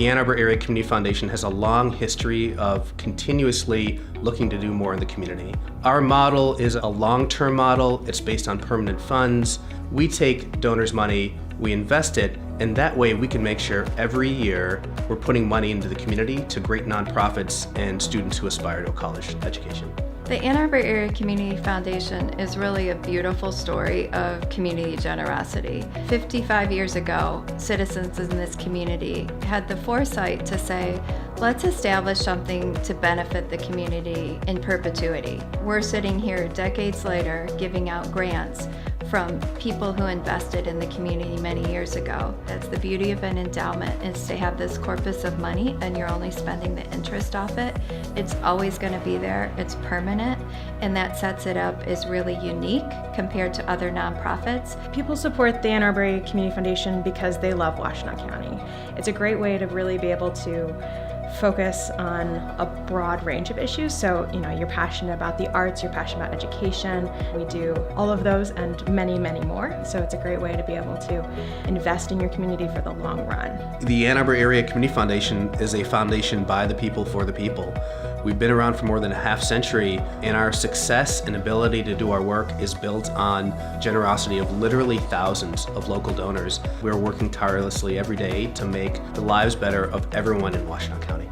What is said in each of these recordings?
The Ann Arbor Area Community Foundation has a long history of continuously looking to do more in the community. Our model is a long-term model. It's based on permanent funds. We take donors' money, we invest it, and that way we can make sure every year we're putting money into the community to great nonprofits and students who aspire to a college education. The Ann Arbor Area Community Foundation is really a beautiful story of community generosity. 55 years ago, citizens in this community had the foresight to say, let's establish something to benefit the community in perpetuity. We're sitting here decades later giving out grants from people who invested in the community many years ago. That's the beauty of an endowment, is to have this corpus of money and you're only spending the interest off it. It's always going to be there, it's permanent, and that sets it up as really unique compared to other nonprofits. People support the Ann Arbor Area Community Foundation because they love Washtenaw County. It's a great way to really be able to focus on a broad range of issues. So, you're passionate about the arts, you're passionate about education. We do all of those and many, many more. So it's a great way to be able to invest in your community for the long run. The Ann Arbor Area Community Foundation is a foundation by the people for the people. We've been around for more than a half century, and our success and ability to do our work is built on generosity of literally thousands of local donors. We're working tirelessly every day to make the lives better of everyone in Washtenaw County.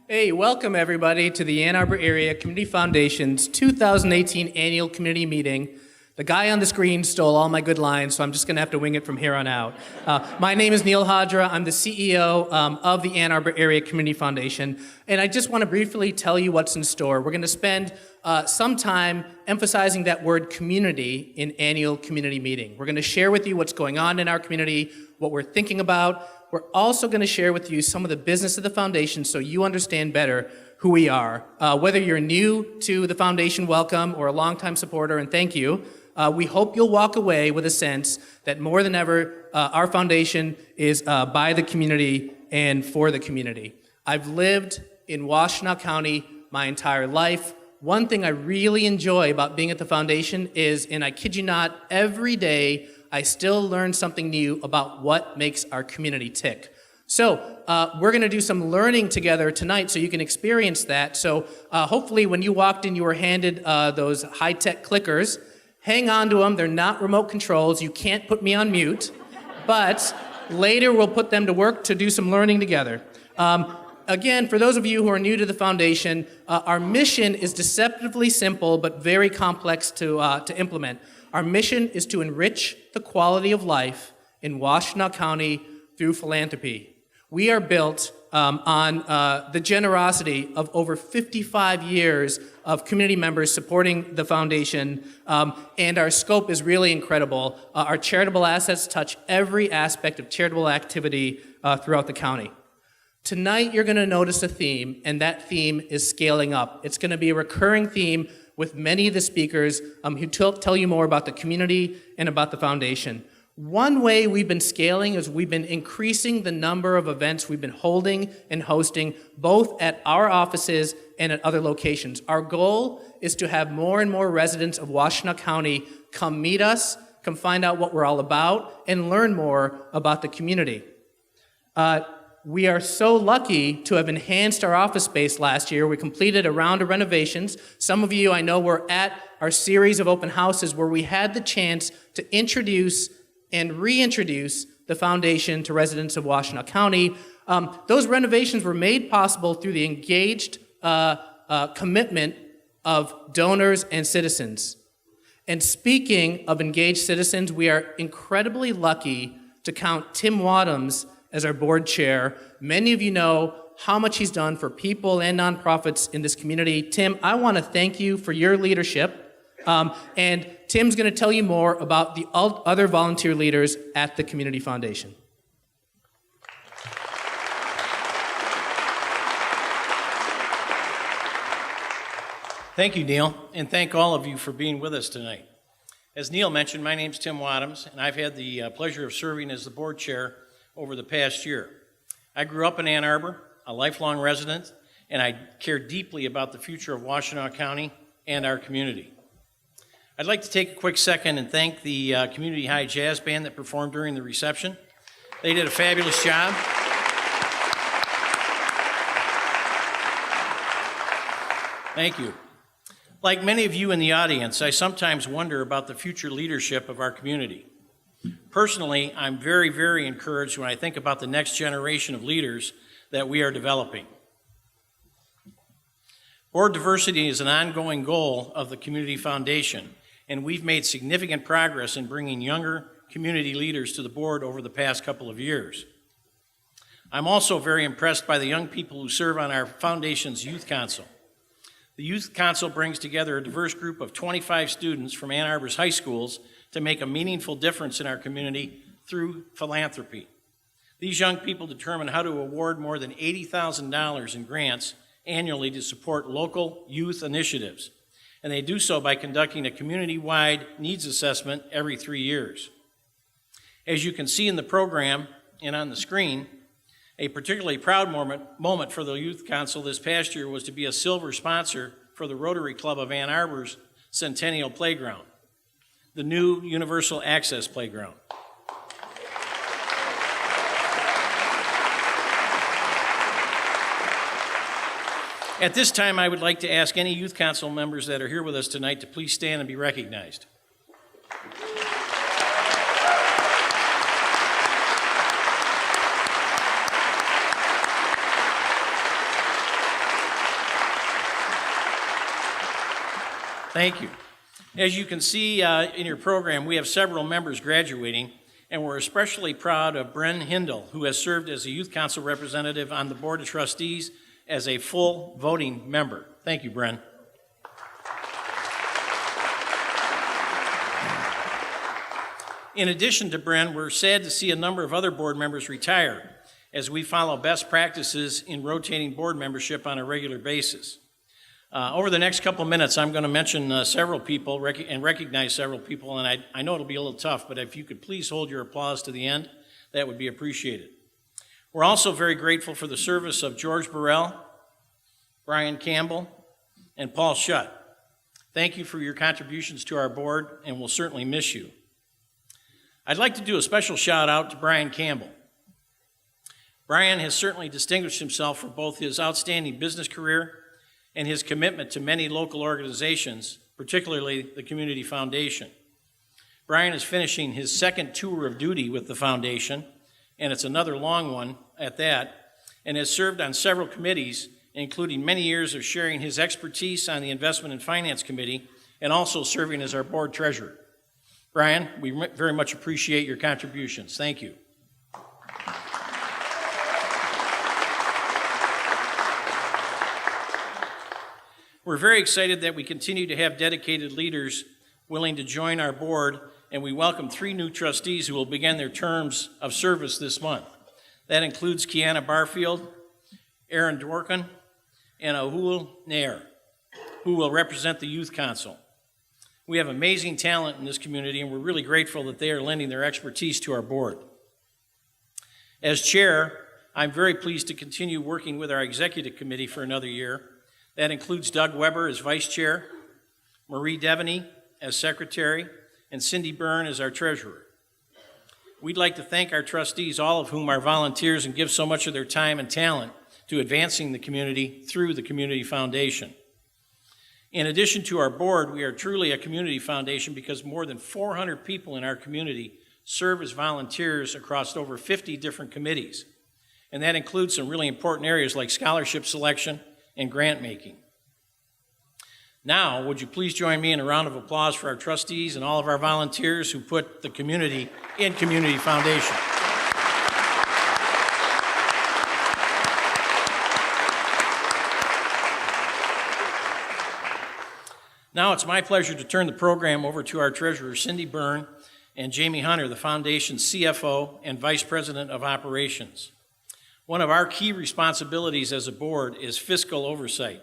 Hey, welcome everybody to the Ann Arbor Area Community Foundation's 2018 Annual Community Meeting. The guy on the screen stole all my good lines, so I'm just going to have to wing it from here on out. My name is Neil Hadra. I'm the CEO of the Ann Arbor Area Community Foundation, and I just want to briefly tell you what's in store. We're going to spend some time emphasizing that word community in annual community meeting. We're going to share with you what's going on in our community, what we're thinking about. We're also going to share with you some of the business of the foundation so you understand better who we are. Whether you're new to the foundation, welcome, or a longtime supporter, and thank you. We hope you'll walk away with a sense that more than ever, our foundation is by the community and for the community. I've lived in Washtenaw County my entire life. One thing I really enjoy about being at the foundation is, and I kid you not, every day I still learn something new about what makes our community tick. So we're going to do some learning together tonight so you can experience that. So hopefully when you walked in, you were handed those high-tech clickers. Hang on to them. They're not remote controls. You can't put me on mute. But later we'll put them to work to do some learning together. Again, for those of you who are new to the foundation, our mission is deceptively simple but very complex to implement. Our mission is to enrich the quality of life in Washtenaw County through philanthropy. We are built on the generosity of over 55 years of community members supporting the foundation, and our scope is really incredible. Our charitable assets touch every aspect of charitable activity throughout the county. Tonight you're going to notice a theme, and that theme is scaling up. It's going to be a recurring theme with many of the speakers who tell you more about the community and about the foundation. One way we've been scaling is we've been increasing the number of events we've been holding and hosting, both at our offices and at other locations. Our goal is to have more and more residents of Washtenaw County come meet us, come find out what we're all about, and learn more about the community. We are so lucky to have enhanced our office space last year. We completed a round of renovations. Some of you I know were at our series of open houses where we had the chance to introduce and reintroduce the foundation to residents of Washtenaw County. Those renovations were made possible through the engaged commitment of donors and citizens. And speaking of engaged citizens, we are incredibly lucky to count Tim Wadhams as our board chair. Many of you know how much he's done for people and nonprofits in this community. Tim, I want to thank you for your leadership. And Tim's going to tell you more about the other volunteer leaders at the Community Foundation. Thank you, Neil, and thank all of you for being with us tonight. As Neil mentioned, my name's Tim Wadhams, and I've had the pleasure of serving as the board chair over the past year. I grew up in Ann Arbor, a lifelong resident, and I care deeply about the future of Washtenaw County and our community. I'd like to take a quick second and thank the Community High Jazz Band that performed during the reception. They did a fabulous job. Thank you. Like many of you in the audience, I sometimes wonder about the future leadership of our community. Personally, I'm very, very encouraged when I think about the next generation of leaders that we are developing. Board diversity is an ongoing goal of the Community Foundation, and we've made significant progress in bringing younger community leaders to the board over the past couple of years. I'm also very impressed by the young people who serve on our foundation's Youth Council. The Youth Council brings together a diverse group of 25 students from Ann Arbor's high schools to make a meaningful difference in our community through philanthropy. These young people determine how to award more than $80,000 in grants annually to support local youth initiatives, and they do so by conducting a community-wide needs assessment every 3 years. As you can see in the program and on the screen, a particularly proud moment for the Youth Council this past year was to be a silver sponsor for the Rotary Club of Ann Arbor's Centennial Playground, the new Universal Access Playground. At this time, I would like to ask any Youth Council members that are here with us tonight to please stand and be recognized. Thank you. As you can see in your program, we have several members graduating, and we're especially proud of Bren Hindle, who has served as a Youth Council representative on the Board of Trustees as a full voting member. Thank you, Bren. In addition to Bren, we're sad to see a number of other board members retire as we follow best practices in rotating board membership on a regular basis. Over the next couple of minutes, I'm going to mention several people and recognize several people, and I know it'll be a little tough, but if you could please hold your applause to the end, that would be appreciated. We're also very grateful for the service of George Burrell, Brian Campbell, and Paul Schutt. Thank you for your contributions to our board, and we'll certainly miss you. I'd like to do a special shout out to Brian Campbell. Brian has certainly distinguished himself for both his outstanding business career and his commitment to many local organizations, particularly the Community Foundation. Brian is finishing his second tour of duty with the foundation, and it's another long one at that, and has served on several committees, including many years of sharing his expertise on the Investment and Finance Committee and also serving as our board treasurer. Brian, we very much appreciate your contributions. Thank you. We're very excited that we continue to have dedicated leaders willing to join our board, and we welcome 3 new trustees who will begin their terms of service this month. That includes Kiana Barfield, Aaron Dworkin, and Ahul Nair, who will represent the Youth Council. We have amazing talent in this community, and we're really grateful that they are lending their expertise to our board. As chair, I'm very pleased to continue working with our executive committee for another year. That includes Doug Weber as vice chair, Marie Devaney as secretary, and Cindy Byrne as our treasurer. We'd like to thank our trustees, all of whom are volunteers and give so much of their time and talent to advancing the community through the Community Foundation. In addition to our board, we are truly a community foundation because more than 400 people in our community serve as volunteers across over 50 different committees. And that includes some really important areas like scholarship selection and grant making. Now, would you please join me in a round of applause for our trustees and all of our volunteers who put the community in Community Foundation. Now it's my pleasure to turn the program over to our treasurer, Cindy Byrne, and Jamie Hunter, the Foundation's CFO and Vice President of Operations. One of our key responsibilities as a board is fiscal oversight,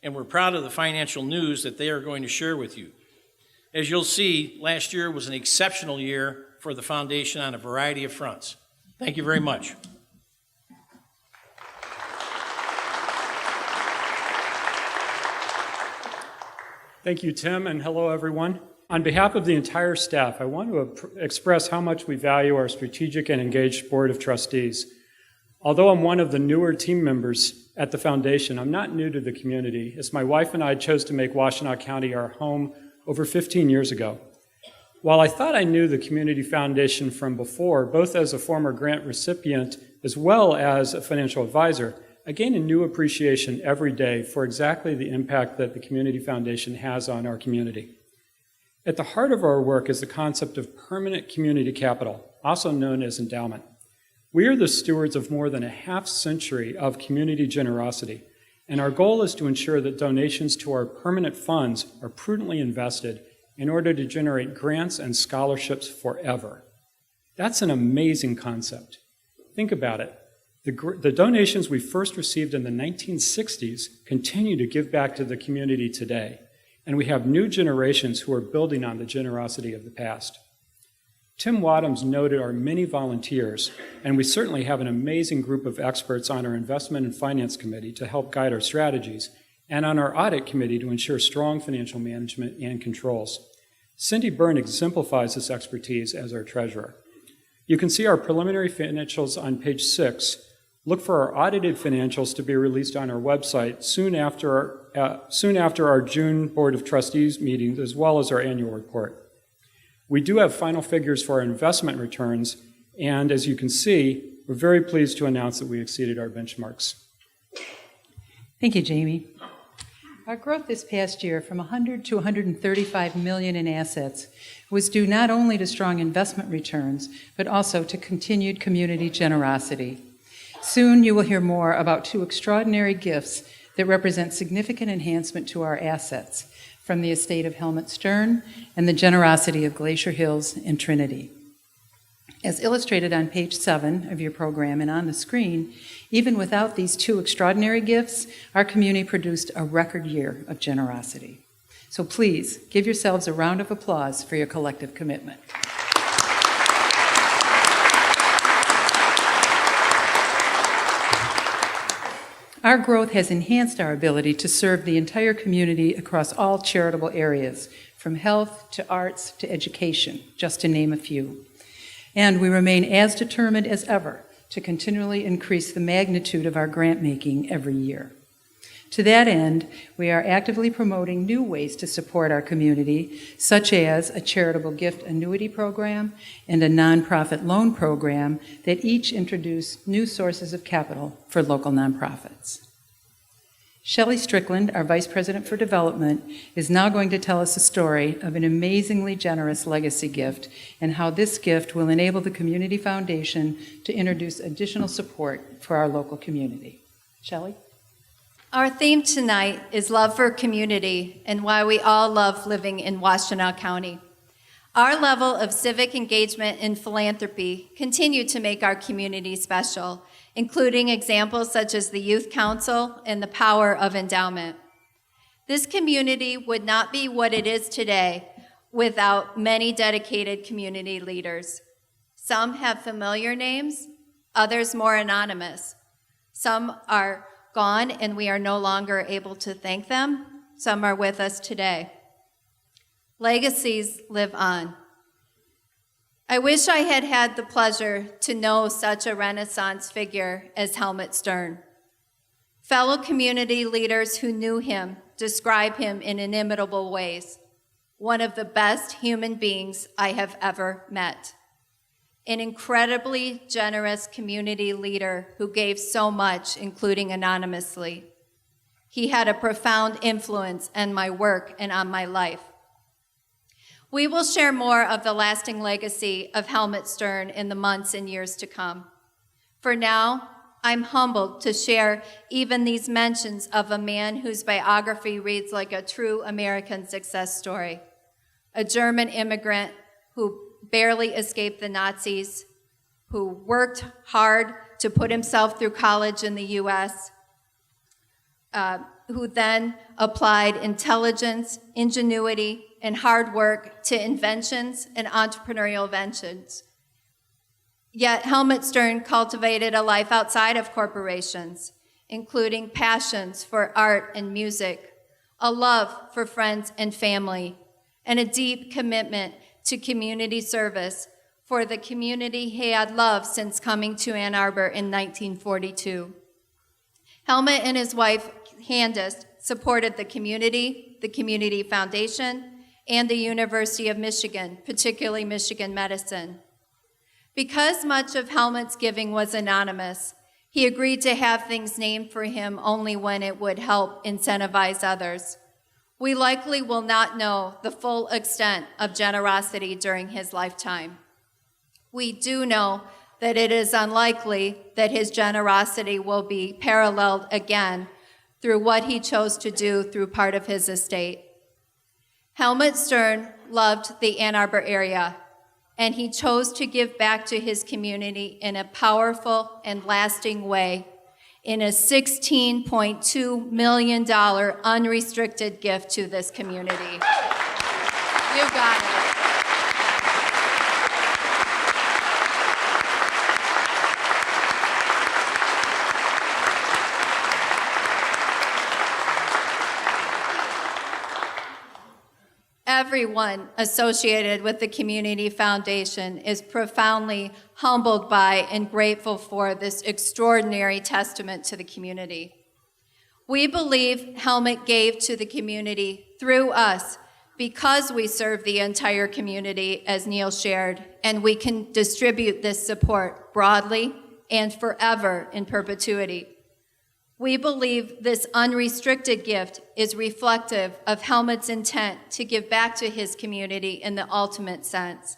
and we're proud of the financial news that they are going to share with you. As you'll see, last year was an exceptional year for the Foundation on a variety of fronts. Thank you very much. Thank you, Tim, and hello, everyone. On behalf of the entire staff, I want to express how much we value our strategic and engaged Board of Trustees. Although I'm one of the newer team members at the foundation, I'm not new to the community, as my wife and I chose to make Washtenaw County our home over 15 years ago. While I thought I knew the Community Foundation from before, both as a former grant recipient as well as a financial advisor, I gain a new appreciation every day for exactly the impact that the Community Foundation has on our community. At the heart of our work is the concept of permanent community capital, also known as endowment. We are the stewards of more than a half-century of community generosity, and our goal is to ensure that donations to our permanent funds are prudently invested in order to generate grants and scholarships forever. That's an amazing concept. Think about it. The donations we first received in the 1960s continue to give back to the community today, and we have new generations who are building on the generosity of the past. Tim Wadhams noted our many volunteers, and we certainly have an amazing group of experts on our Investment and Finance Committee to help guide our strategies, and on our Audit Committee to ensure strong financial management and controls. Cindy Byrne exemplifies this expertise as our treasurer. You can see our preliminary financials on page 6. Look for our audited financials to be released on our website soon after our June Board of Trustees meetings, as well as our annual report. We do have final figures for our investment returns, and as you can see, we're very pleased to announce that we exceeded our benchmarks. Thank you, Jamie. Our growth this past year from 100 to 135 million in assets was due not only to strong investment returns, but also to continued community generosity. Soon you will hear more about two extraordinary gifts that represent significant enhancement to our assets from the estate of Helmut Stern and the generosity of Glacier Hills and Trinity. As illustrated on page 7 of your program and on the screen, even without these two extraordinary gifts, our community produced a record year of generosity. So please give yourselves a round of applause for your collective commitment. Our growth has enhanced our ability to serve the entire community across all charitable areas, from health to arts to education, just to name a few. And we remain as determined as ever to continually increase the magnitude of our grant making every year. To that end, we are actively promoting new ways to support our community, such as a charitable gift annuity program and a nonprofit loan program that each introduce new sources of capital for local nonprofits. Shelley Strickland, our Vice President for Development, is now going to tell us a story of an amazingly generous legacy gift and how this gift will enable the Community Foundation to introduce additional support for our local community. Shelley? Our theme tonight is love for community and why we all love living in Washtenaw County. Our level of civic engagement and philanthropy continue to make our community special, including examples such as the Youth Council and the power of endowment. This community would not be what it is today without many dedicated community leaders. Some have familiar names, others more anonymous. Some are gone and we are no longer able to thank them. Some are with us today. Legacies live on. I wish I had had the pleasure to know such a Renaissance figure as Helmut Stern. Fellow community leaders who knew him describe him in inimitable ways. One of the best human beings I have ever met. An incredibly generous community leader who gave so much, including anonymously. He had a profound influence on my work and on my life. We will share more of the lasting legacy of Helmut Stern in the months and years to come. For now, I'm humbled to share even these mentions of a man whose biography reads like a true American success story. A German immigrant who barely escaped the Nazis, who worked hard to put himself through college in the U.S., who then applied intelligence, ingenuity, and hard work to inventions and entrepreneurial ventures. Yet Helmut Stern cultivated a life outside of corporations, including passions for art and music, a love for friends and family, and a deep commitment to community service for the community he had loved since coming to Ann Arbor in 1942. Helmut and his wife, Candace, supported the Community Foundation, and the University of Michigan, particularly Michigan Medicine. Because much of Helmut's giving was anonymous, he agreed to have things named for him only when it would help incentivize others. We likely will not know the full extent of generosity during his lifetime. We do know that it is unlikely that his generosity will be paralleled again through what he chose to do through part of his estate. Helmut Stern loved the Ann Arbor area, and he chose to give back to his community in a powerful and lasting way in a $16.2 million unrestricted gift to this community. You got it. Everyone associated with the Community Foundation is profoundly humbled by and grateful for this extraordinary testament to the community. We believe Helmut gave to the community through us because we serve the entire community, as Neil shared, and we can distribute this support broadly and forever in perpetuity. We believe this unrestricted gift is reflective of Helmut's intent to give back to his community in the ultimate sense.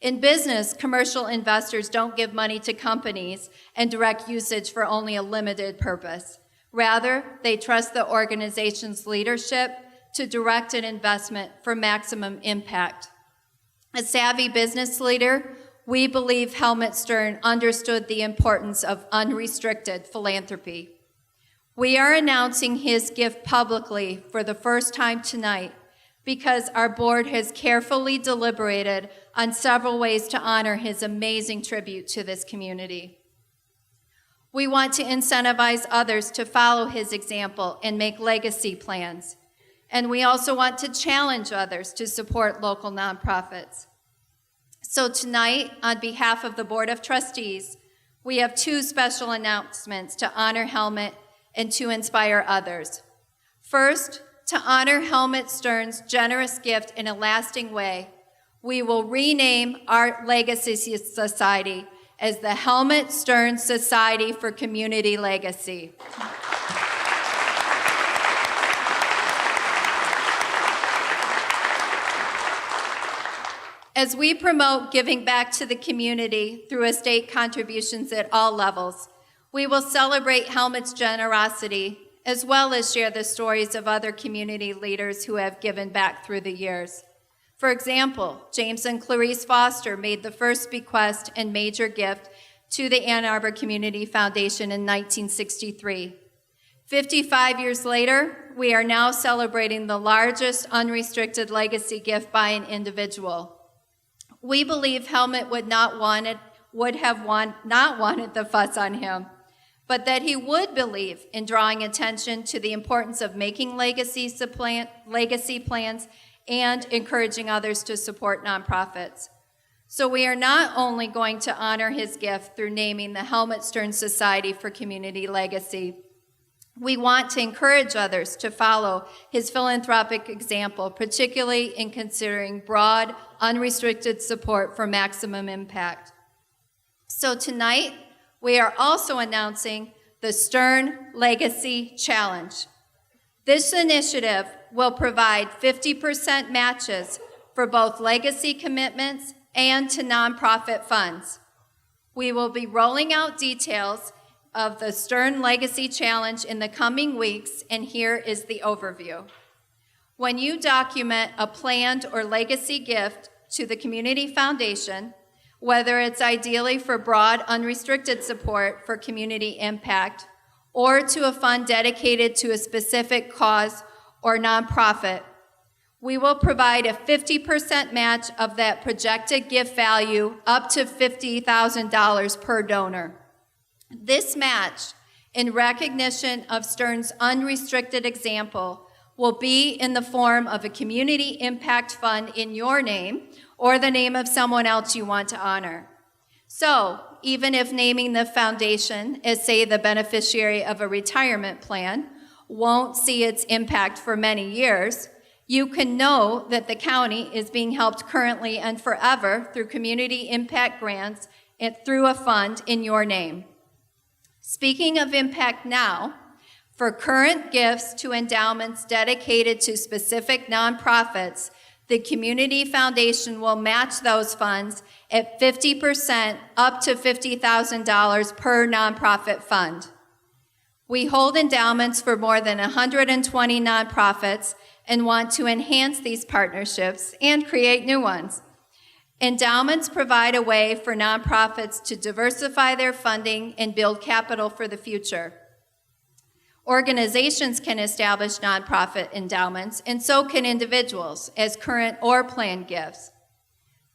In business, commercial investors don't give money to companies and direct usage for only a limited purpose. Rather, they trust the organization's leadership to direct an investment for maximum impact. A savvy business leader, we believe Helmut Stern understood the importance of unrestricted philanthropy. We are announcing his gift publicly for the first time tonight because our board has carefully deliberated on several ways to honor his amazing tribute to this community. We want to incentivize others to follow his example and make legacy plans. And we also want to challenge others to support local nonprofits. So tonight, on behalf of the Board of Trustees, we have two special announcements to honor Helmut and to inspire others. First, to honor Helmut Stern's generous gift in a lasting way, we will rename our Legacy Society as the Helmut Stern Society for Community Legacy. As we promote giving back to the community through estate contributions at all levels, we will celebrate Helmut's generosity, as well as share the stories of other community leaders who have given back through the years. For example, James and Clarice Foster made the first bequest and major gift to the Ann Arbor Community Foundation in 1963. 55 years later, we are now celebrating the largest unrestricted legacy gift by an individual. We believe Helmut would not have not wanted the fuss on him, but that he would believe in drawing attention to the importance of making legacy plans and encouraging others to support nonprofits. So we are not only going to honor his gift through naming the Helmut Stern Society for Community Legacy, we want to encourage others to follow his philanthropic example, particularly in considering broad, unrestricted support for maximum impact. So tonight, we are also announcing the Stern Legacy Challenge. This initiative will provide 50% matches for both legacy commitments and to nonprofit funds. We will be rolling out details of the Stern Legacy Challenge in the coming weeks, and here is the overview. When you document a planned or legacy gift to the Community Foundation, whether it's ideally for broad, unrestricted support for community impact or to a fund dedicated to a specific cause or nonprofit, we will provide a 50% match of that projected gift value up to $50,000 per donor. This match, in recognition of Stern's unrestricted example, will be in the form of a community impact fund in your name or the name of someone else you want to honor. So, even if naming the foundation as, say, the beneficiary of a retirement plan won't see its impact for many years, you can know that the county is being helped currently and forever through community impact grants and through a fund in your name. Speaking of impact now, for current gifts to endowments dedicated to specific nonprofits, the Community Foundation will match those funds at 50% up to $50,000 per nonprofit fund. We hold endowments for more than 120 nonprofits and want to enhance these partnerships and create new ones. Endowments provide a way for nonprofits to diversify their funding and build capital for the future. Organizations can establish nonprofit endowments, and so can individuals as current or planned gifts.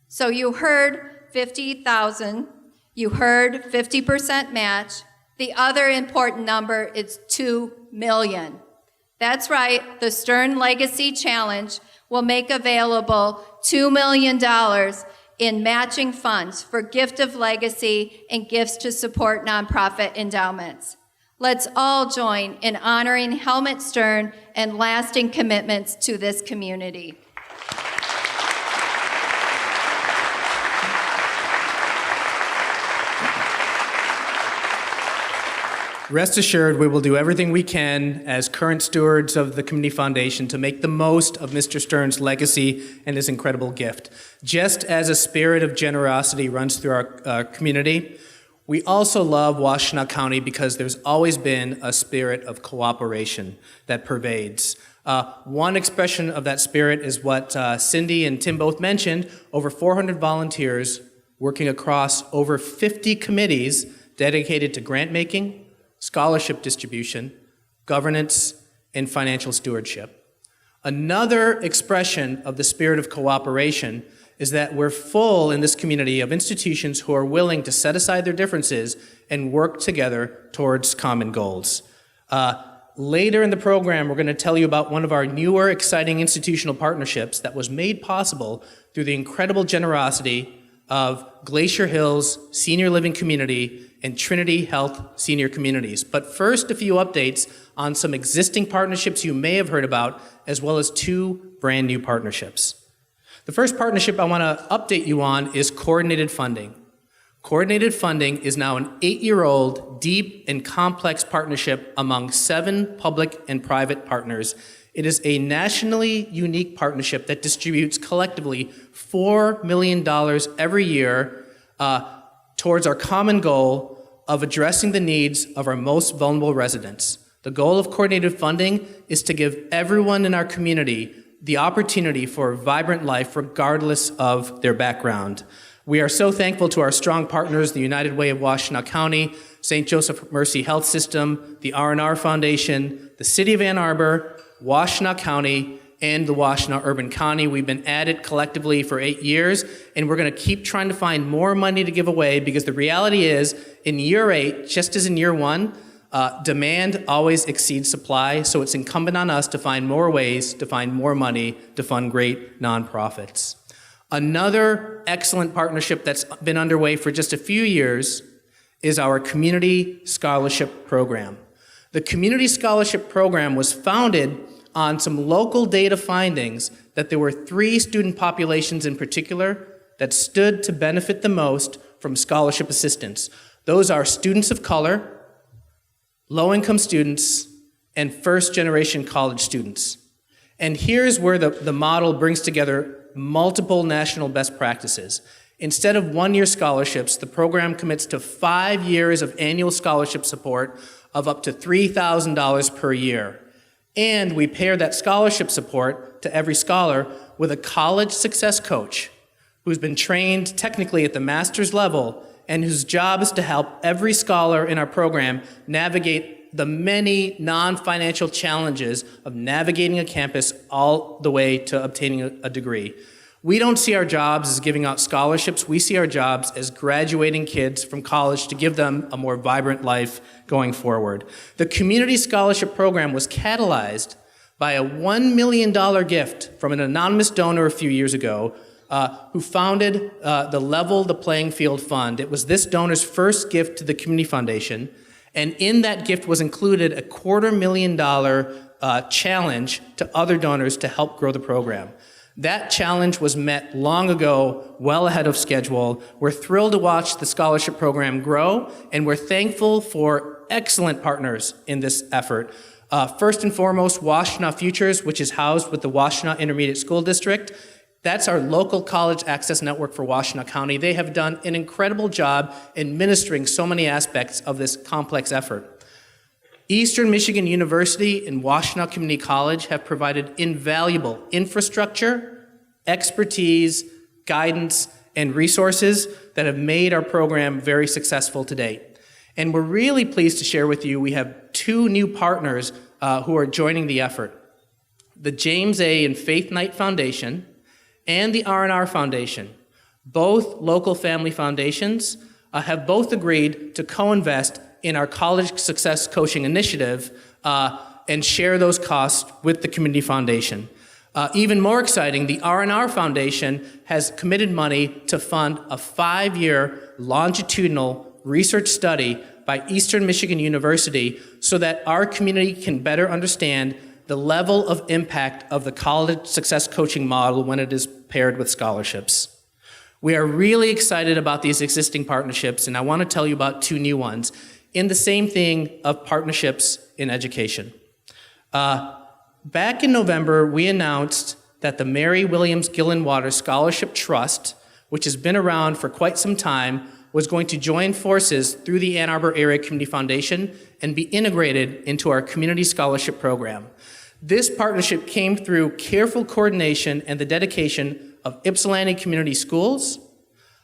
So you heard 50,000, you heard 50% match. The other important number is 2 million. That's right, the Stern Legacy Challenge will make available $2 million in matching funds for gift of legacy and gifts to support nonprofit endowments. Let's all join in honoring Helmut Stern and lasting commitments to this community. Rest assured, we will do everything we can as current stewards of the Community Foundation to make the most of Mr. Stern's legacy and his incredible gift. Just as a spirit of generosity runs through our community, we also love Washtenaw County because there's always been a spirit of cooperation that pervades. One expression of that spirit is what Cindy and Tim both mentioned, over 400 volunteers working across over 50 committees dedicated to grant making, scholarship distribution, governance, and financial stewardship. Another expression of the spirit of cooperation is that we're full in this community of institutions who are willing to set aside their differences and work together towards common goals. Later in the program, we're going to tell you about one of our newer, exciting institutional partnerships that was made possible through the incredible generosity of Glacier Hills Senior Living Community and Trinity Health Senior Communities. But first, a few updates on some existing partnerships you may have heard about, as well as 2 brand new partnerships. The first partnership I want to update you on is coordinated funding. Coordinated funding is now an 8-year-old, deep and complex partnership among 7 public and private partners. It is a nationally unique partnership that distributes collectively $4 million every year towards our common goal of addressing the needs of our most vulnerable residents. The goal of coordinated funding is to give everyone in our community the opportunity for a vibrant life regardless of their background. We are so thankful to our strong partners, the United Way of Washtenaw County, St. Joseph Mercy Health System, the R&R Foundation, the City of Ann Arbor, Washtenaw County, and the Washtenaw Urban County. We've been at it collectively for 8 years, and we're going to keep trying to find more money to give away, because the reality is, in year 8, just as in year 1, demand always exceeds supply, so it's incumbent on us to find more ways to find more money to fund great nonprofits. Another excellent partnership that's been underway for just a few years is our Community Scholarship Program. The Community Scholarship Program was founded on some local data findings that there were 3 student populations in particular that stood to benefit the most from scholarship assistance. Those are students of color, low-income students, and first-generation college students. And here's where the model brings together multiple national best practices. Instead of 1-year scholarships, the program commits to 5 years of annual scholarship support of up to $3,000 per year. And we pair that scholarship support to every scholar with a college success coach who's been trained technically at the master's level and whose job is to help every scholar in our program navigate the many non-financial challenges of navigating a campus all the way to obtaining a degree. We don't see our jobs as giving out scholarships. We see our jobs as graduating kids from college to give them a more vibrant life going forward. The Community Scholarship Program was catalyzed by a $1 million gift from an anonymous donor a few years ago who founded the Level the Playing Field Fund. It was this donor's first gift to the Community Foundation, and in that gift was included a $250,000 challenge to other donors to help grow the program. That challenge was met long ago, well ahead of schedule. We're thrilled to watch the scholarship program grow, and we're thankful for excellent partners in this effort. First and foremost, Washtenaw Futures, which is housed with the Washtenaw Intermediate School District. That's our local college access network for Washtenaw County. They have done an incredible job administering so many aspects of this complex effort. Eastern Michigan University and Washtenaw Community College have provided invaluable infrastructure, expertise, guidance, and resources that have made our program very successful to date. And we're really pleased to share with you we have 2 new partners who are joining the effort. The James A. and Faith Knight Foundation and the R&R Foundation, both local family foundations, have both agreed to co-invest in our College Success Coaching Initiative and share those costs with the Community Foundation. Even more exciting, the R&R Foundation has committed money to fund a 5-year longitudinal research study by Eastern Michigan University so that our community can better understand the level of impact of the college success coaching model when it is paired with scholarships. We are really excited about these existing partnerships, and I want to tell you about 2 new ones in the same thing of partnerships in education. Back in November, we announced that the Mary Williams Gillenwater Scholarship Trust, which has been around for quite some time, was going to join forces through the Ann Arbor Area Community Foundation and be integrated into our community scholarship program. This partnership came through careful coordination and the dedication of Ypsilanti Community Schools,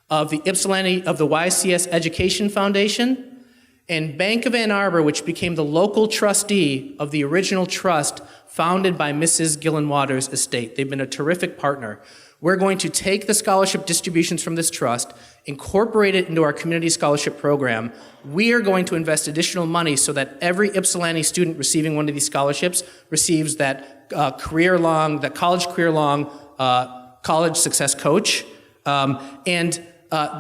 of the YCS Education Foundation, and Bank of Ann Arbor, which became the local trustee of the original trust founded by Mrs. Gillenwater's estate. They've been a terrific partner. We're going to take the scholarship distributions from this trust, incorporate it into our community scholarship program. We are going to invest additional money so that every Ypsilanti student receiving one of these scholarships receives that college career-long college success coach.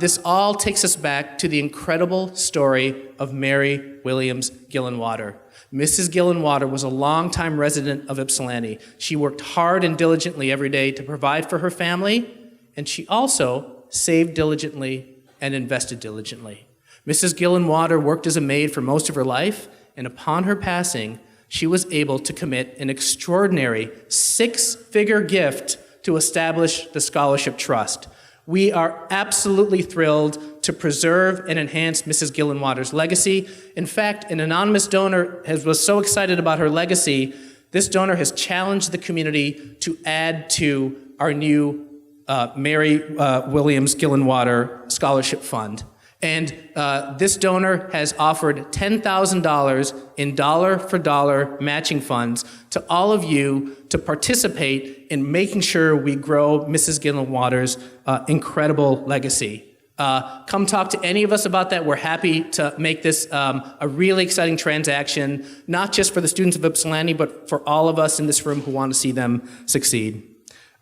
This all takes us back to the incredible story of Mary Williams Gillenwater. Mrs. Gillenwater was a longtime resident of Ypsilanti. She worked hard and diligently every day to provide for her family, and she also saved diligently and invested diligently. Mrs. Gillenwater worked as a maid for most of her life, and upon her passing, she was able to commit an extraordinary 6-figure gift to establish the Scholarship Trust. We are absolutely thrilled to preserve and enhance Mrs. Gillenwater's legacy. In fact, an anonymous donor was so excited about her legacy, this donor has challenged the community to add to our new Mary Williams Gillenwater Scholarship Fund. And this donor has offered $10,000 in dollar-for-dollar matching funds to all of you to participate in making sure we grow Mrs. Gillenwater's incredible legacy. Come talk to any of us about that. We're happy to make this a really exciting transaction, not just for the students of Ypsilanti, but for all of us in this room who want to see them succeed.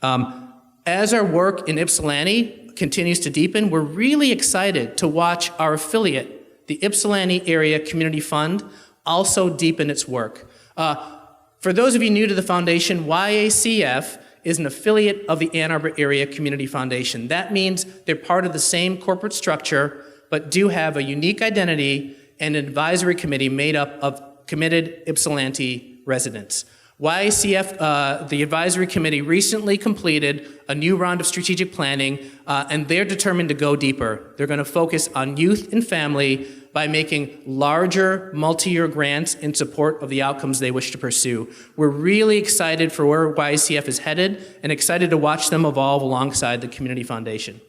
As our work in Ypsilanti continues to deepen, we're really excited to watch our affiliate, the Ypsilanti Area Community Fund, also deepen its work. For those of you new to the foundation, AAACF is an affiliate of the Ann Arbor Area Community Foundation. That means they're part of the same corporate structure, but do have a unique identity and an advisory committee made up of committed Ypsilanti residents. YACF, the advisory committee, recently completed a new round of strategic planning, and they're determined to go deeper. They're going to focus on youth and family by making larger multi-year grants in support of the outcomes they wish to pursue. We're really excited for where YACF is headed and excited to watch them evolve alongside the Community Foundation.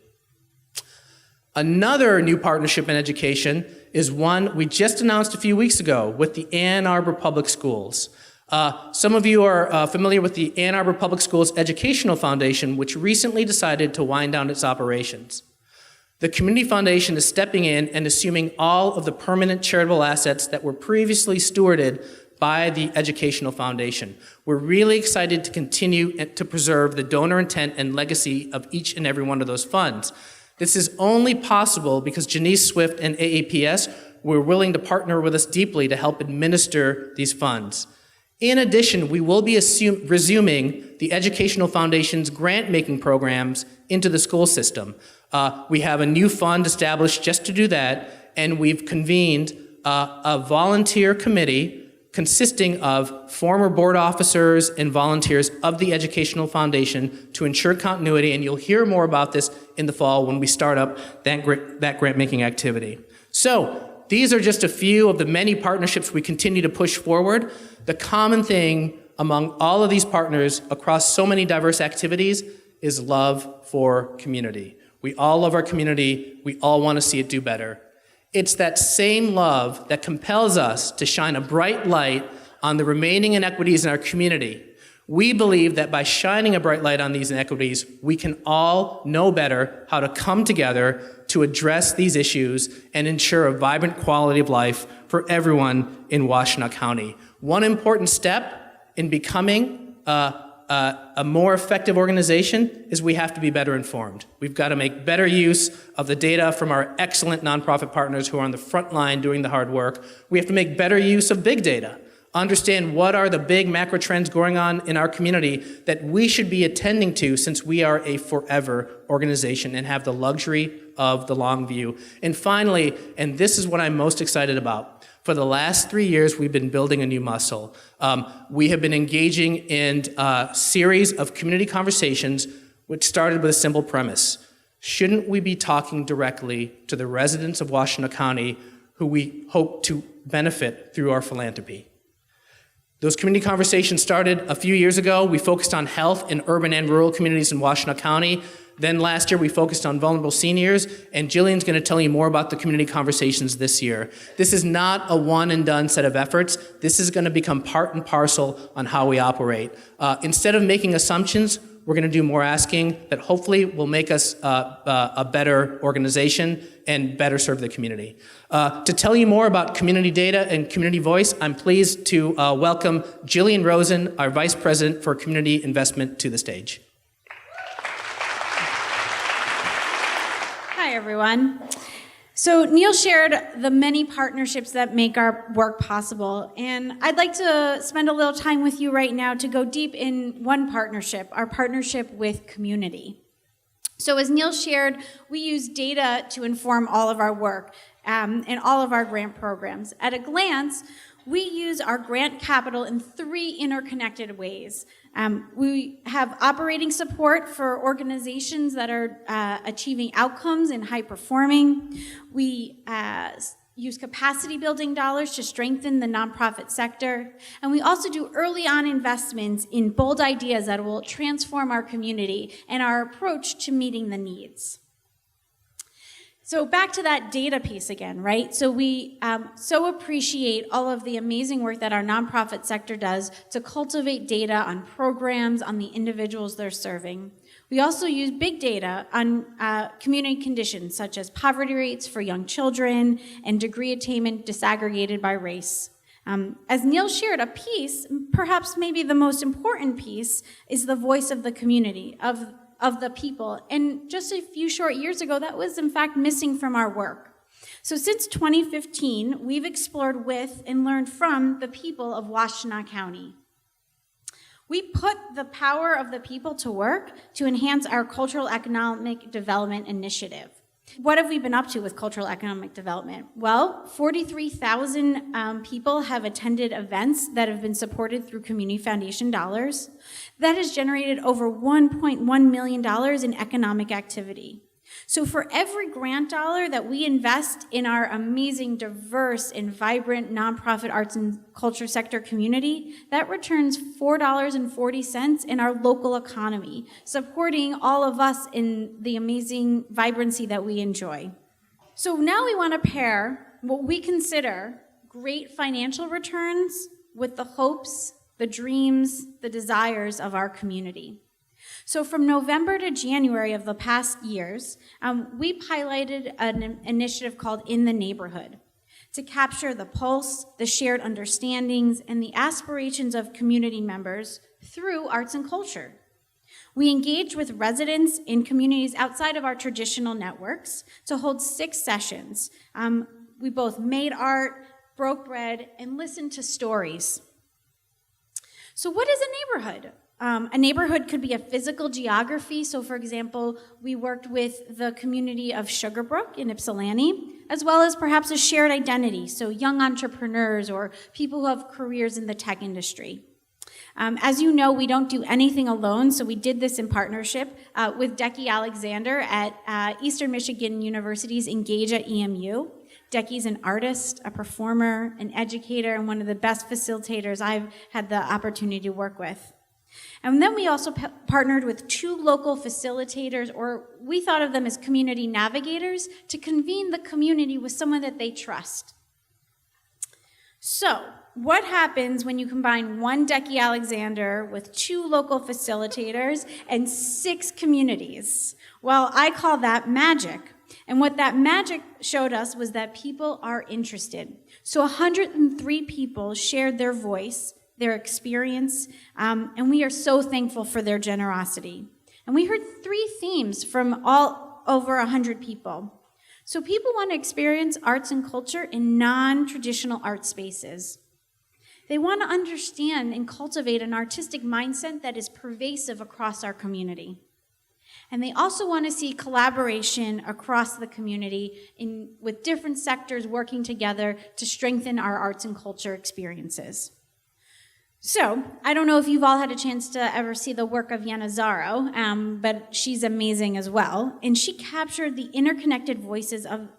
Another new partnership in education is one we just announced a few weeks ago with the Ann Arbor Public Schools. Some of you are familiar with the Ann Arbor Public Schools Educational Foundation, which recently decided to wind down its operations. The Community Foundation is stepping in and assuming all of the permanent charitable assets that were previously stewarded by the Educational Foundation. We're really excited to continue to preserve the donor intent and legacy of each and every one of those funds. This is only possible because Janice Swift and AAPS were willing to partner with us deeply to help administer these funds. In addition, we will be resuming the Educational Foundation's grant-making programs into the school system. We have a new fund established just to do that, and we've convened a volunteer committee consisting of former board officers and volunteers of the Educational Foundation to ensure continuity, and you'll hear more about this in the fall when we start up that grant-making activity. So, these are just a few of the many partnerships we continue to push forward. The common thing among all of these partners across so many diverse activities is love for community. We all love our community. We all want to see it do better. It's that same love that compels us to shine a bright light on the remaining inequities in our community. We believe that by shining a bright light on these inequities, we can all know better how to come together to address these issues and ensure a vibrant quality of life for everyone in Washtenaw County. One important step in becoming a more effective organization is we have to be better informed. We've got to make better use of the data from our excellent nonprofit partners who are on the front line doing the hard work. We have to make better use of big data. Understand what are the big macro trends going on in our community that we should be attending to since we are a forever organization and have the luxury of the long view. And finally, and this is what I'm most excited about, for the last 3 years, we've been building a new muscle. We have been engaging in a series of community conversations which started with a simple premise. Shouldn't we be talking directly to the residents of Washtenaw County who we hope to benefit through our philanthropy? Those community conversations started a few years ago. We focused on health in urban and rural communities in Washtenaw County. Then last year, we focused on vulnerable seniors, and Jillian's going to tell you more about the community conversations this year. This is not a one-and-done set of efforts. This is going to become part and parcel on how we operate. Instead of making assumptions, we're going to do more asking that hopefully will make us a better organization and better serve the community. To tell you more about community data and community voice, I'm pleased to welcome Jillian Rosen, our Vice President for Community Investment, to the stage. Hi, everyone. So Neil shared the many partnerships that make our work possible, and I'd like to spend a little time with you right now to go deep in one partnership, our partnership with community. So as Neil shared, we use data to inform all of our work and all of our grant programs. At a glance, we use our grant capital in 3 interconnected ways. We have operating support for organizations that are achieving outcomes and high performing. We use capacity building dollars to strengthen the nonprofit sector. And we also do early on investments in bold ideas that will transform our community and our approach to meeting the needs. So back to that data piece again, right? So we so appreciate all of the amazing work that our nonprofit sector does to cultivate data on programs, on the individuals they're serving. We also use big data on community conditions such as poverty rates for young children and degree attainment disaggregated by race. As Neil shared, a piece, perhaps maybe the most important piece, is the voice of the community, of the people. And just a few short years ago, that was in fact missing from our work. So since 2015, we've explored with and learned from the people of Washtenaw County. We put the power of the people to work to enhance our cultural economic development initiative. What have we been up to with cultural economic development? Well, 43,000 people have attended events that have been supported through Community Foundation dollars. That has generated over $1.1 million in economic activity. So for every grant dollar that we invest in our amazing, diverse, and vibrant nonprofit arts and culture sector community, that returns $4.40 in our local economy, supporting all of us in the amazing vibrancy that we enjoy. So now we want to pair what we consider great financial returns with the hopes, the dreams, the desires of our community. So from November to January of the past years, we piloted an initiative called In the Neighborhood. to capture the pulse, the shared understandings, and the aspirations of community members through arts and culture. We engage with residents in communities outside of our traditional networks to hold 6 sessions. We both made art, broke bread, and listened to stories. So what is a neighborhood? A neighborhood could be a physical geography. So for example, we worked with the community of Sugarbrook in Ypsilanti, as well as perhaps a shared identity. So young entrepreneurs or people who have careers in the tech industry. As you know, we don't do anything alone, so we did this in partnership with Decky Alexander at Eastern Michigan University's Engage at EMU. Decky's an artist, a performer, an educator, and one of the best facilitators I've had the opportunity to work with. And then we also partnered with 2 local facilitators, or we thought of them as community navigators, to convene the community with someone that they trust. So, what happens when you combine one Decky Alexander with 2 local facilitators and 6 communities? Well, I call that magic. And what that magic showed us was that people are interested. So 103 people shared their voice, their experience, and we are so thankful for their generosity. And we heard 3 themes from all over 100 people. So people want to experience arts and culture in non-traditional art spaces. They want to understand and cultivate an artistic mindset that is pervasive across our community. And they also want to see collaboration across the community with different sectors working together to strengthen our arts and culture experiences. So, I don't know if you've all had a chance to ever see the work of Yana Zaro, but she's amazing as well. And she captured the interconnected voices of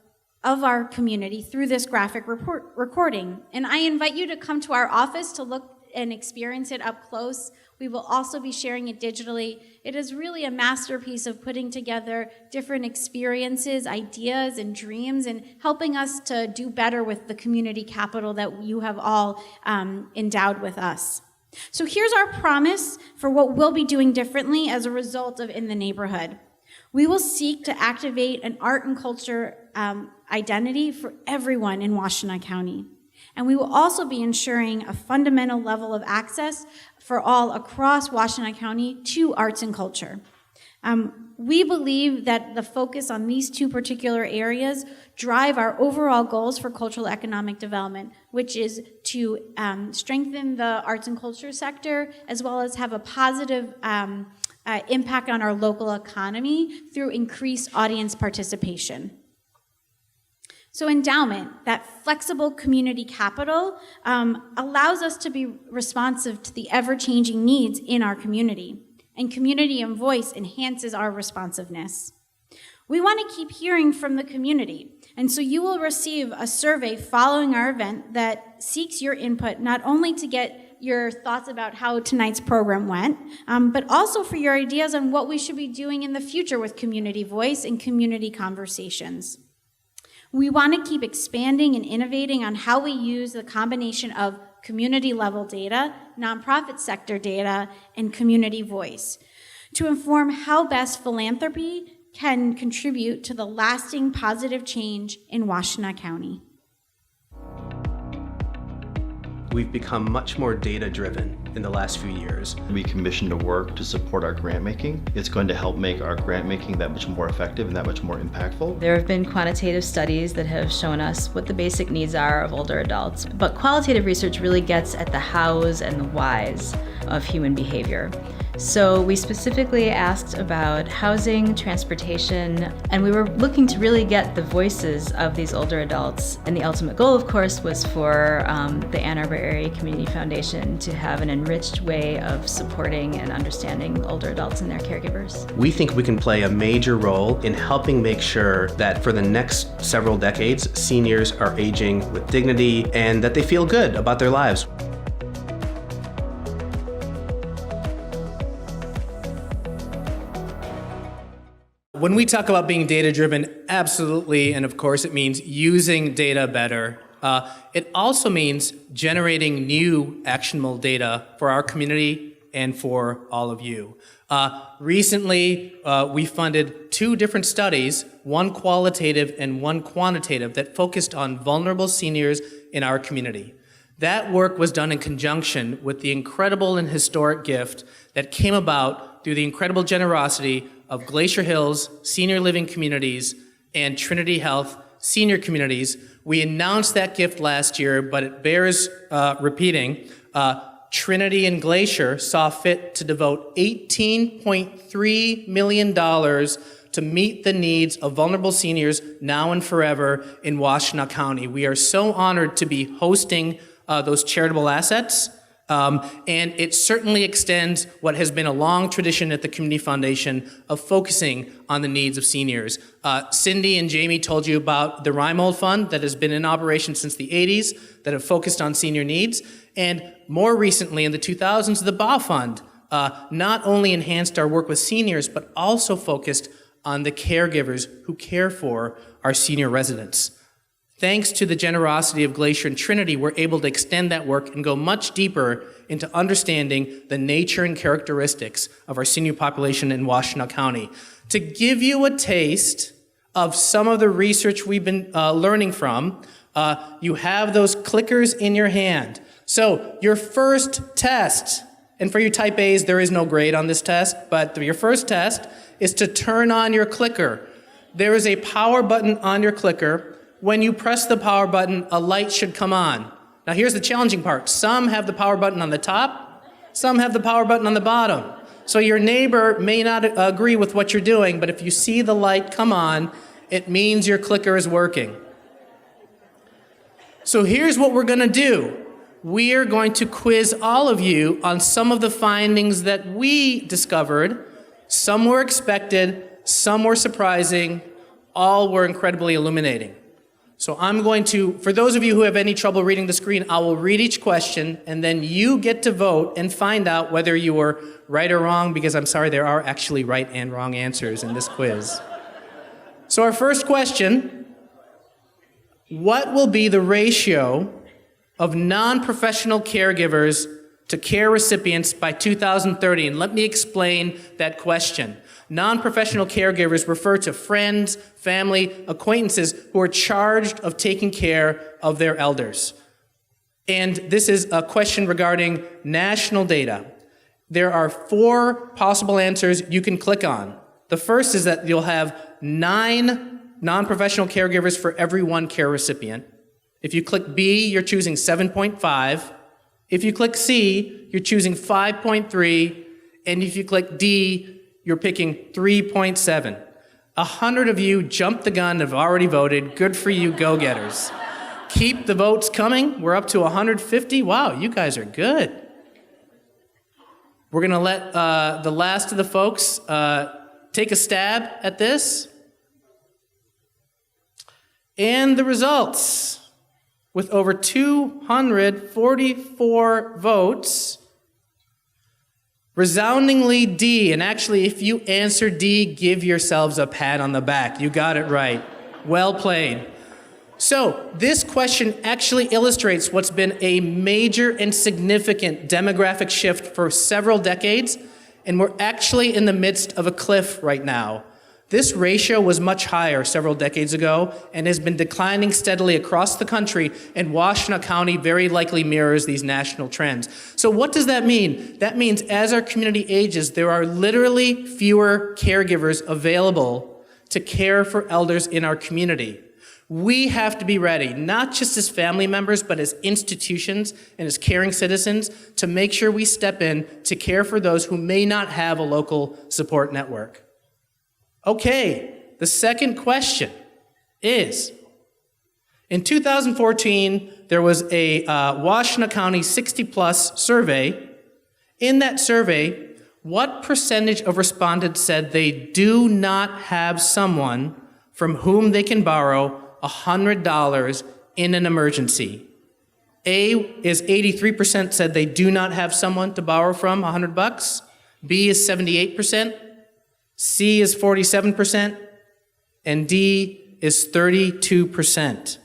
our community through this graphic recording. And I invite you to come to our office to look and experience it up close. We will also be sharing it digitally. It is really a masterpiece of putting together different experiences, ideas, and dreams, and helping us to do better with the community capital that you have all endowed with us. So here's our promise for what we'll be doing differently as a result of In the Neighborhood. We will seek to activate an art and culture identity for everyone in Washtenaw County. And we will also be ensuring a fundamental level of access for all across Washtenaw County to arts and culture. We believe that the focus on these 2 particular areas drive our overall goals for cultural economic development, which is to strengthen the arts and culture sector, as well as have a positive impact on our local economy through increased audience participation. So endowment, that flexible community capital, allows us to be responsive to the ever-changing needs in our community. And community and voice enhances our responsiveness. We want to keep hearing from the community. And so you will receive a survey following our event that seeks your input, not only to get your thoughts about how tonight's program went, but also for your ideas on what we should be doing in the future with community voice and community conversations. We want to keep expanding and innovating on how we use the combination of community-level data, nonprofit sector data, and community voice to inform how best philanthropy can contribute to the lasting positive change in Washtenaw County. We've become much more data-driven in the last few years. We commissioned a work to support our grant making. It's going to help make our grant making that much more effective and that much more impactful. There have been quantitative studies that have shown us what the basic needs are of older adults, but qualitative research really gets at the hows and the whys of human behavior. So we specifically asked about housing, transportation, and we were looking to really get the voices of these older adults. And the ultimate goal, of course, was for the Ann Arbor Area Community Foundation to have an enriched way of supporting and understanding older adults and their caregivers. We think we can play a major role in helping make sure that for the next several decades, seniors are aging with dignity and that they feel good about their lives. When we talk about being data-driven, absolutely, and of course it means using data better. It also means generating new actionable data for our community and for all of you. Recently, we funded 2 different studies, one qualitative and one quantitative, that focused on vulnerable seniors in our community. That work was done in conjunction with the incredible and historic gift that came about through the incredible generosity of Glacier Hills Senior Living Communities and Trinity Health Senior Communities. We announced that gift last year, but it bears repeating. Trinity and Glacier saw fit to devote $18.3 million to meet the needs of vulnerable seniors now and forever in Washtenaw County. We are so honored to be hosting those charitable assets, and it certainly extends what has been a long tradition at the Community Foundation of focusing on the needs of seniors. Cindy and Jamie told you about the Reimold Fund that has been in operation since the 80s that have focused on senior needs, and more recently in the 2000s, the BA Fund not only enhanced our work with seniors, but also focused on the caregivers who care for our senior residents. Thanks to the generosity of Glacier and Trinity, we're able to extend that work and go much deeper into understanding the nature and characteristics of our senior population in Washtenaw County. To give you a taste of some of the research we've been learning from, you have those clickers in your hand. So your first test, and for you type A's, there is no grade on this test, but your first test is to turn on your clicker. There is a power button on your clicker. When you press the power button, a light should come on. Now here's the challenging part. Some have the power button on the top, some have the power button on the bottom. So your neighbor may not agree with what you're doing, but if you see the light come on, it means your clicker is working. So here's what we're gonna do. We are going to quiz all of you on some of the findings that we discovered. Some were expected, some were surprising, all were incredibly illuminating. So I'm going to, for those of you who have any trouble reading the screen, I will read each question, and then you get to vote and find out whether you were right or wrong, because I'm sorry, there are actually right and wrong answers in this quiz. So our first question, what will be the ratio of non-professional caregivers to care recipients by 2030? And let me explain that question. Non-professional caregivers refer to friends, family, acquaintances who are charged of taking care of their elders. And this is a question regarding national data. There are 4 possible answers you can click on. The first is that you'll have 9 non-professional caregivers for every 1 care recipient. If you click B, you're choosing 7.5. If you click C, you're choosing 5.3. And if you click D, you're picking 3.7. 100 of you jumped the gun and have already voted. Good for you, go-getters. Keep the votes coming. We're up to 150. Wow, you guys are good. We're gonna let the last of the folks take a stab at this. And the results, with over 244 votes, resoundingly D, and actually if you answer D, give yourselves a pat on the back. You got it right. Well played. So this question actually illustrates what's been a major and significant demographic shift for several decades, and we're actually in the midst of a cliff right now. This ratio was much higher several decades ago and has been declining steadily across the country, and Washtenaw County very likely mirrors these national trends. So what does that mean? That means as our community ages, there are literally fewer caregivers available to care for elders in our community. We have to be ready, not just as family members, but as institutions and as caring citizens, to make sure we step in to care for those who may not have a local support network. Okay, the second question is, in 2014, there was a Washtenaw County 60-plus survey. In that survey, what percentage of respondents said they do not have someone from whom they can borrow $100 in an emergency? A is 83% said they do not have someone to borrow from $100. B is 78%. C is 47%, and D is 32%.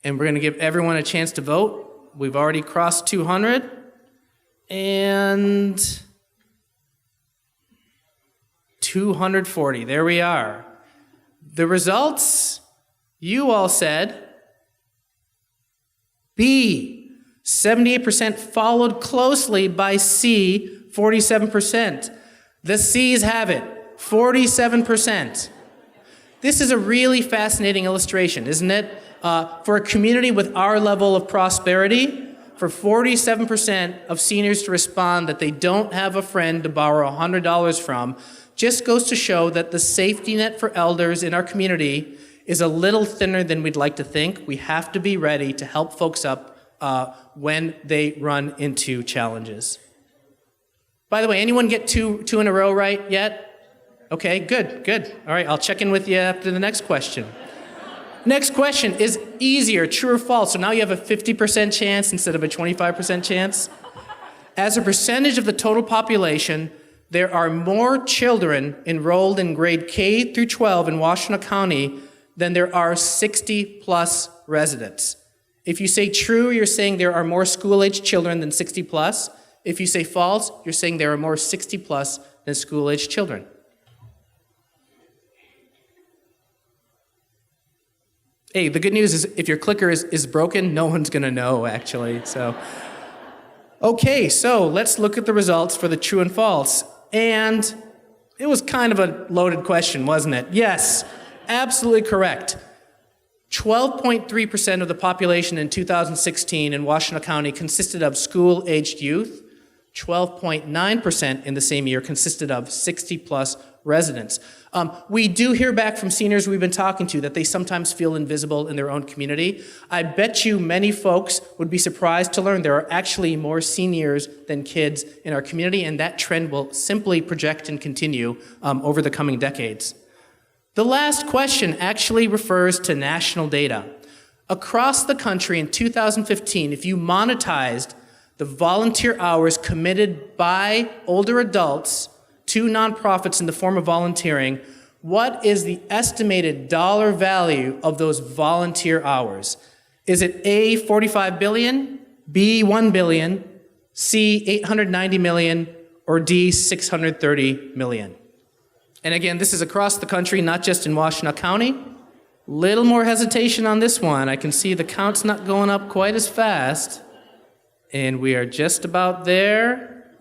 And we're going to give everyone a chance to vote. We've already crossed 200. And 240. There we are. The results, you all said B, 78%, followed closely by C, 47%. The C's have it, 47%. This is a really fascinating illustration, isn't it? For a community with our level of prosperity, for 47% of seniors to respond that they don't have a friend to borrow $100 from, just goes to show that the safety net for elders in our community is a little thinner than we'd like to think. We have to be ready to help folks up when they run into challenges. By the way, anyone get two in a row right yet? Okay, good. All right, I'll check in with you after the next question. Next question is easier, true or false. So now you have a 50% chance instead of a 25% chance. As a percentage of the total population, there are more children enrolled in grade K through 12 in Washtenaw County than there are 60-plus residents. If you say true, you're saying there are more school-aged children than 60-plus. If you say false, you're saying there are more 60-plus than school-aged children. Hey, the good news is if your clicker is broken, no one's going to know, actually. Okay, so let's look at the results for the true and false. And it was kind of a loaded question, wasn't it? Yes, absolutely correct. 12.3% of the population in 2016 in Washtenaw County consisted of school-aged youth. 12.9% in the same year consisted of 60-plus residents. We do hear back from seniors we've been talking to that they sometimes feel invisible in their own community. I bet you many folks would be surprised to learn there are actually more seniors than kids in our community, and that trend will simply project and continue over the coming decades. The last question actually refers to national data. Across the country in 2015, if you monetized the volunteer hours committed by older adults to nonprofits in the form of volunteering, what is the estimated dollar value of those volunteer hours? Is it A, 45 billion, B, 1 billion, C, 890 million, or D, 630 million? And again, this is across the country, not just in Washtenaw County. Little more hesitation on this one. I can see the count's not going up quite as fast. And we are just about there.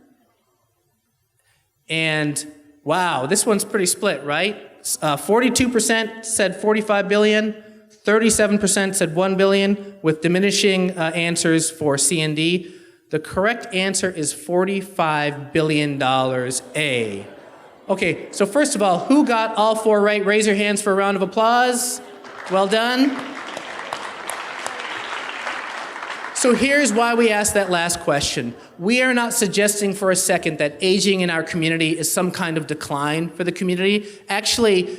And wow, this one's pretty split, right? 42% said 45 billion, 37% said 1 billion, with diminishing answers for C and D. The correct answer is $45 billion A. Okay, so first of all, who got all four right? Raise your hands for a round of applause. Well done. So here's why we asked that last question. We are not suggesting for a second that aging in our community is some kind of decline for the community. Actually,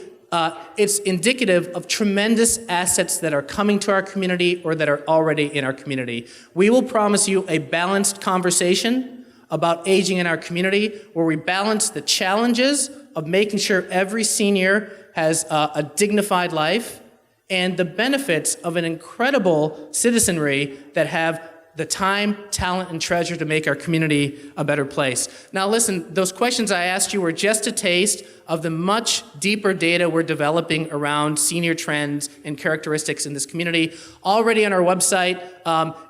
it's indicative of tremendous assets that are coming to our community or that are already in our community. We will promise you a balanced conversation about aging in our community where we balance the challenges of making sure every senior has a dignified life and the benefits of an incredible citizenry that have the time, talent, and treasure to make our community a better place. Now listen, those questions I asked you were just a taste of the much deeper data we're developing around senior trends and characteristics in this community. Already on our website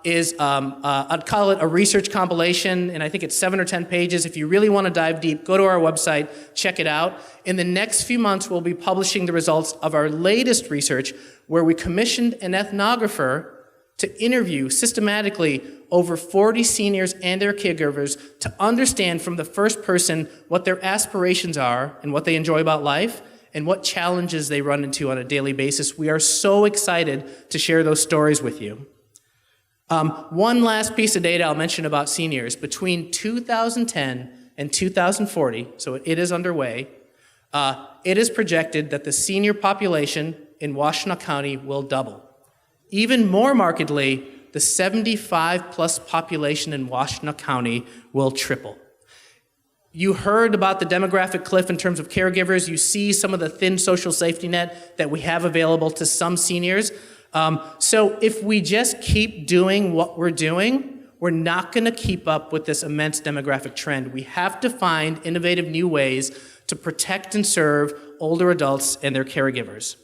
is, I'd call it a research compilation, and I think it's 7 or 10 pages. If you really want to dive deep, go to our website, check it out. In the next few months, we'll be publishing the results of our latest research where we commissioned an ethnographer to interview systematically over 40 seniors and their caregivers to understand from the first person what their aspirations are and what they enjoy about life and what challenges they run into on a daily basis. We are so excited to share those stories with you. One last piece of data I'll mention about seniors. Between 2010 and 2040, so it is underway, it is projected that the senior population in Washtenaw County will double. Even more markedly, the 75-plus population in Washtenaw County will triple. You heard about the demographic cliff in terms of caregivers. You see some of the thin social safety net that we have available to some seniors. So if we just keep doing what we're we're not going to keep up with this immense demographic trend. We have to find innovative new ways to protect and serve older adults and their caregivers.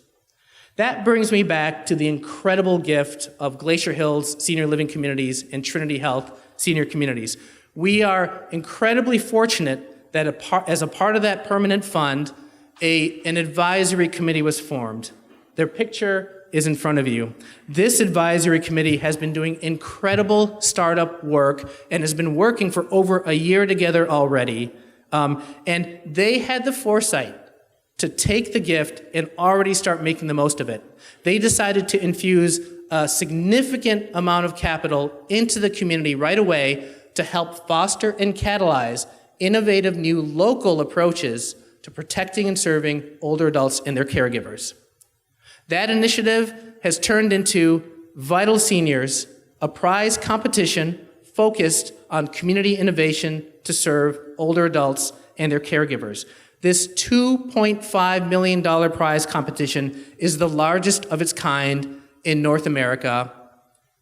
That brings me back to the incredible gift of Glacier Hills Senior Living Communities and Trinity Health Senior Communities. We are incredibly fortunate that as a part of that permanent fund, an advisory committee was formed. Their picture is in front of you. This advisory committee has been doing incredible startup work and has been working for over a year together already. And they had the foresight to take the gift and already start making the most of it. They decided to infuse a significant amount of capital into the community right away to help foster and catalyze innovative new local approaches to protecting and serving older adults and their caregivers. That initiative has turned into Vital Seniors, a prize competition focused on community innovation to serve older adults and their caregivers. This $2.5 million prize competition is the largest of its kind in North America.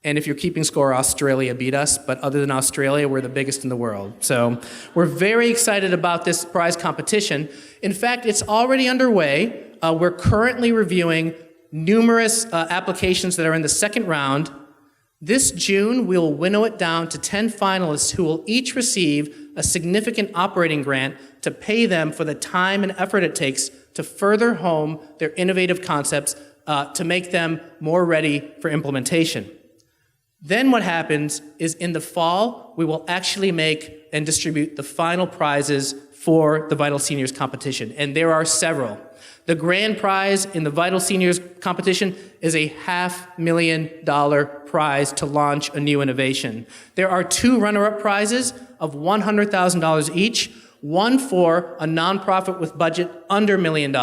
And if you're keeping score, Australia beat us, but other than Australia, we're the biggest in the world. So we're very excited about this prize competition. In fact, it's already underway. We're currently reviewing numerous applications that are in the second round. This June, we will winnow it down to 10 finalists who will each receive a significant operating grant to pay them for the time and effort it takes to further home their innovative concepts to make them more ready for implementation. Then what happens is in the fall, we will actually make and distribute the final prizes for the Vital Seniors competition, and there are several. The grand prize in the Vital Seniors competition is a $500,000 prize to launch a new innovation. There are 2 runner-up prizes of $100,000 each, one for a nonprofit with budget under $1 million,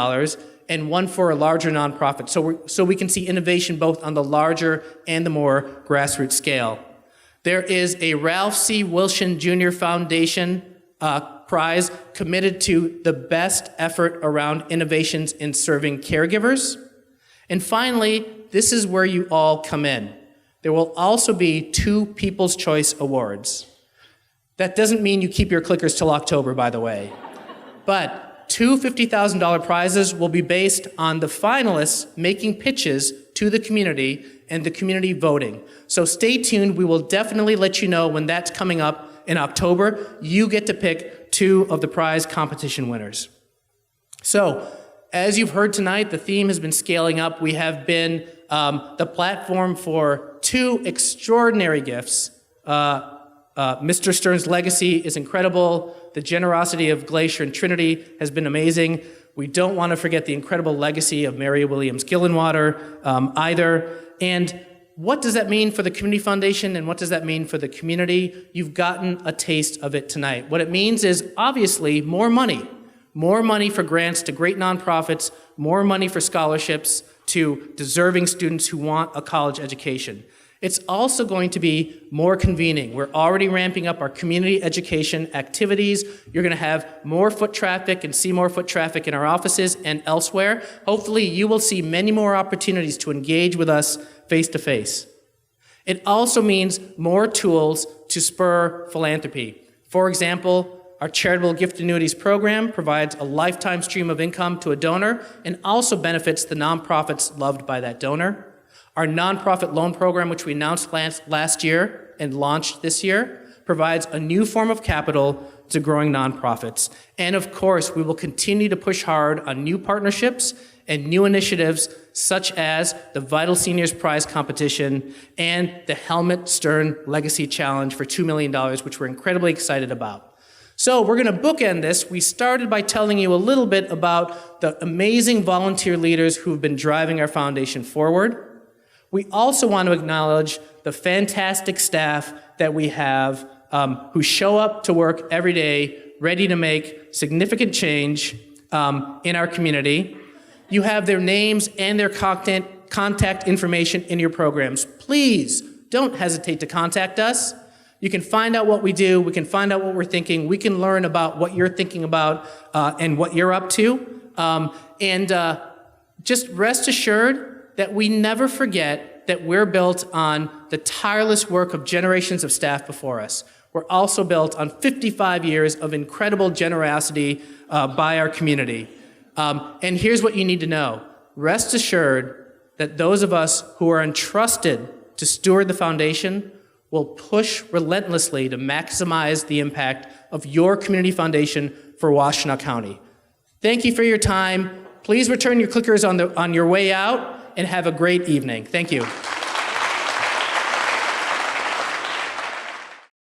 and one for a larger nonprofit. So we can see innovation both on the larger and the more grassroots scale. There is a Ralph C. Wilson Jr. Foundation prize committed to the best effort around innovations in serving caregivers. And finally, this is where you all come in. There will also be 2 People's Choice Awards. That doesn't mean you keep your clickers till October, by the way. But 2 $50,000 prizes will be based on the finalists making pitches to the community and the community voting. So stay tuned. We will definitely let you know when that's coming up in October. You get to pick 2 of the prize competition winners. So, as you've heard tonight, the theme has been scaling up. We have been the platform for 2 extraordinary gifts. Mr. Stern's legacy is incredible. The generosity of Glacier and Trinity has been amazing. We don't want to forget the incredible legacy of Mary Williams Gillenwater either. And what does that mean for the Community Foundation and what does that mean for the community? You've gotten a taste of it tonight. What it means is obviously more money for grants to great nonprofits, more money for scholarships to deserving students who want a college education. It's also going to be more convening. We're already ramping up our community education activities. You're going to have more foot traffic and see more foot traffic in our offices and elsewhere. Hopefully, you will see many more opportunities to engage with us face-to-face. It also means more tools to spur philanthropy. For example, our charitable gift annuities program provides a lifetime stream of income to a donor and also benefits the nonprofits loved by that donor. Our nonprofit loan program, which we announced last year and launched this year, provides a new form of capital to growing nonprofits. And of course, we will continue to push hard on new partnerships and new initiatives such as the Vital Seniors Prize Competition and the Helmut Stern Legacy Challenge for $2 million, which we're incredibly excited about. So we're going to bookend this. We started by telling you a little bit about the amazing volunteer leaders who have been driving our foundation forward. We also want to acknowledge the fantastic staff that we have who show up to work every day ready to make significant change in our community. You have their names and their contact information in your programs. Please don't hesitate to contact us. You can find out what we do. We can find out what we're thinking. We can learn about what you're thinking about and what you're up to. Just rest assured that we never forget that we're built on the tireless work of generations of staff before us. We're also built on 55 years of incredible generosity by our community. And here's what you need to know. Rest assured that those of us who are entrusted to steward the foundation will push relentlessly to maximize the impact of your community foundation for Washtenaw County. Thank you for your time. Please return your clickers on your way out and have a great evening. Thank you.